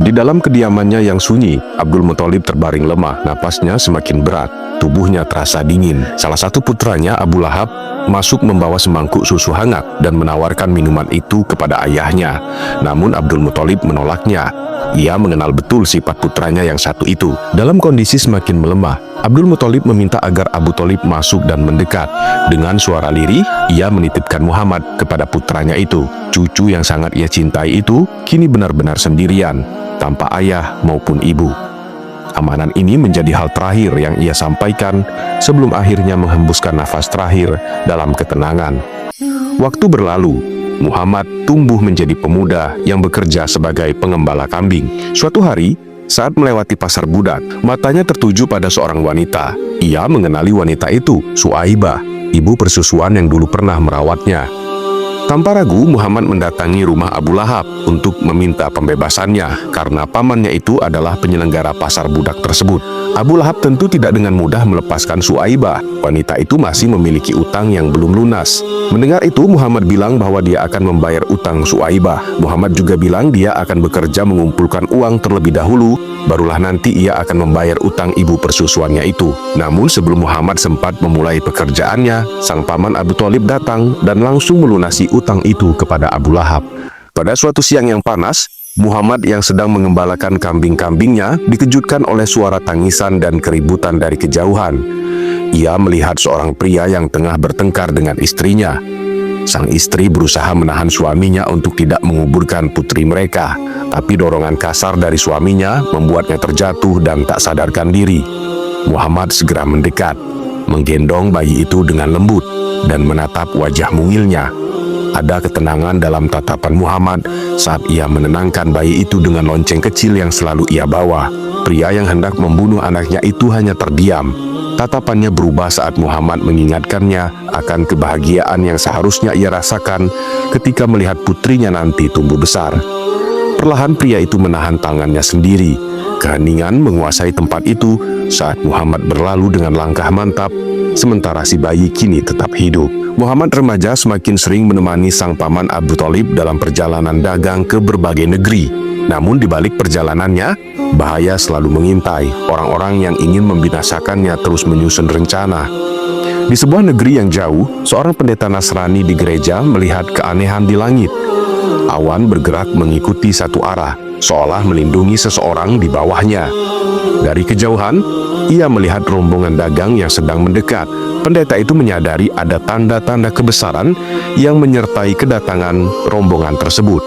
Di dalam kediamannya yang sunyi, Abdul Muthalib terbaring lemah, napasnya semakin berat, tubuhnya terasa dingin. Salah satu putranya, Abu Lahab, masuk membawa semangkuk susu hangat dan menawarkan minuman itu kepada ayahnya. Namun Abdul Muthalib menolaknya. Ia mengenal betul sifat putranya yang satu itu. Dalam kondisi semakin melemah, Abdul Muthalib meminta agar Abu Thalib masuk dan mendekat. Dengan suara lirih, ia menitipkan Muhammad kepada putranya itu. Cucu yang sangat ia cintai itu kini benar-benar sendirian, tanpa ayah maupun ibu. Amanat ini menjadi hal terakhir yang ia sampaikan sebelum akhirnya menghembuskan nafas terakhir dalam ketenangan. Waktu berlalu, Muhammad tumbuh menjadi pemuda yang bekerja sebagai pengembala kambing. Suatu hari, saat melewati pasar budak, matanya tertuju pada seorang wanita. Ia mengenali wanita itu, Suaibah, ibu persusuan yang dulu pernah merawatnya. Tanpa ragu, Muhammad mendatangi rumah Abu Lahab untuk meminta pembebasannya karena pamannya itu adalah penyelenggara pasar budak tersebut. Abu Lahab tentu tidak dengan mudah melepaskan Suaibah. Wanita itu masih memiliki utang yang belum lunas. Mendengar itu, Muhammad bilang bahwa dia akan membayar utang Suaibah. Muhammad juga bilang dia akan bekerja mengumpulkan uang terlebih dahulu, barulah nanti ia akan membayar utang ibu persusuannya itu. Namun sebelum Muhammad sempat memulai pekerjaannya, sang paman Abu Thalib datang dan langsung melunasi utang itu kepada Abu Lahab. Pada suatu siang yang panas, Muhammad yang sedang mengembalakan kambing-kambingnya dikejutkan oleh suara tangisan dan keributan dari kejauhan. Ia melihat seorang pria yang tengah bertengkar dengan istrinya. Sang istri berusaha menahan suaminya untuk tidak menguburkan putri mereka, tapi dorongan kasar dari suaminya membuatnya terjatuh dan tak sadarkan diri. Muhammad segera mendekat, menggendong bayi itu dengan lembut, dan menatap wajah mungilnya. Ada ketenangan dalam tatapan Muhammad saat ia menenangkan bayi itu dengan lonceng kecil yang selalu ia bawa. Pria yang hendak membunuh anaknya itu hanya terdiam. Tatapannya berubah saat Muhammad mengingatkannya akan kebahagiaan yang seharusnya ia rasakan ketika melihat putrinya nanti tumbuh besar. Perlahan pria itu menahan tangannya sendiri. Keheningan menguasai tempat itu saat Muhammad berlalu dengan langkah mantap, sementara si bayi kini tetap hidup. Muhammad remaja semakin sering menemani sang paman Abu Thalib dalam perjalanan dagang ke berbagai negeri. Namun di balik perjalanannya, bahaya selalu mengintai. Orang-orang yang ingin membinasakannya terus menyusun rencana. Di sebuah negeri yang jauh, seorang pendeta Nasrani di gereja melihat keanehan di langit. Awan bergerak mengikuti satu arah, seolah melindungi seseorang di bawahnya. Dari kejauhan, ia melihat rombongan dagang yang sedang mendekat. Pendeta itu menyadari ada tanda-tanda kebesaran yang menyertai kedatangan rombongan tersebut.